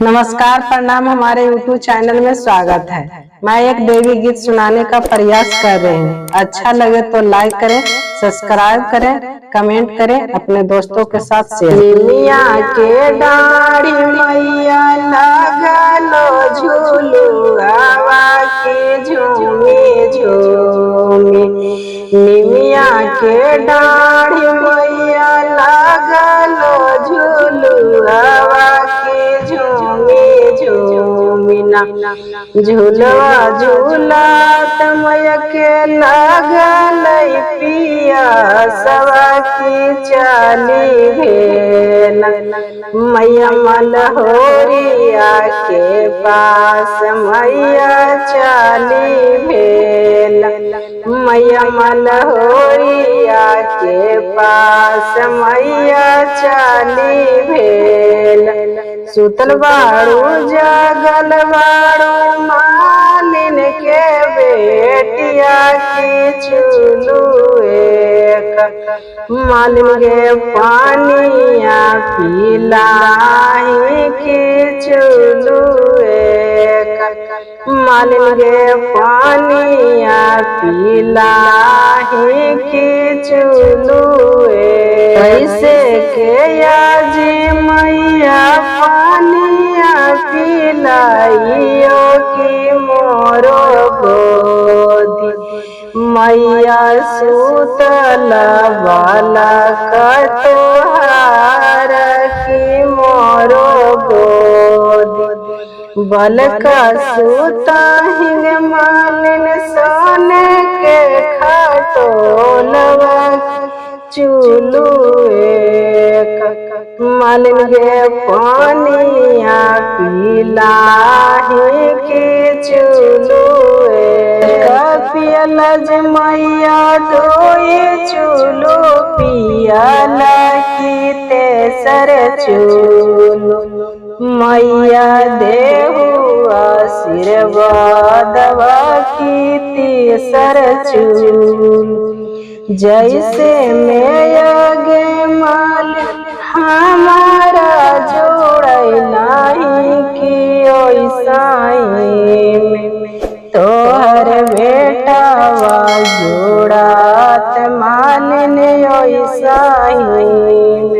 नमस्कार, प्रणाम। हमारे YouTube चैनल में स्वागत है। मैं एक देवी गीत सुनाने का प्रयास कर रही हूँ। अच्छा लगे तो लाइक करें, सब्सक्राइब करें, कमेंट करें, अपने दोस्तों के साथ शेयर। निमिया के डाढ़ी मैया लगलो झूलू हवा के झूमे झूमे। निमिया के डाढ़ी मैया लगलो झूलू हवा के झूमे झूमिना। झूलवा झूलत मैया के लगल पिया सवा की चाली भेल। मैया मलहोरिया के पास मैया चाली भेल। मैया मलहोरिया के पास मैया चाली भेल। सुतल बाड़ू जागल बाड़ू मालिन के बेटिया की चुलू एक। मालिन के पानिया पिलाई की चुलू एक। मालिन के पानिया पिलाई की चुलू एक। ऐसे के आजी मैया पानिया पिलाइयो की मोरो गोदी। मैया सुतल वाला कटोहार की मोरो गोदी। बलका सुता हिंग मालिन सोने के खटोलवा चुलू एक। मालिन के पानिया पिलाही की चुलू पियलज मैया धोए चुलू पियल की तेसर चुलू। मैया देहु आशीर्वादवा की तीसर चुलू। जैसे मैं आगे माल हमारा जोड़ैला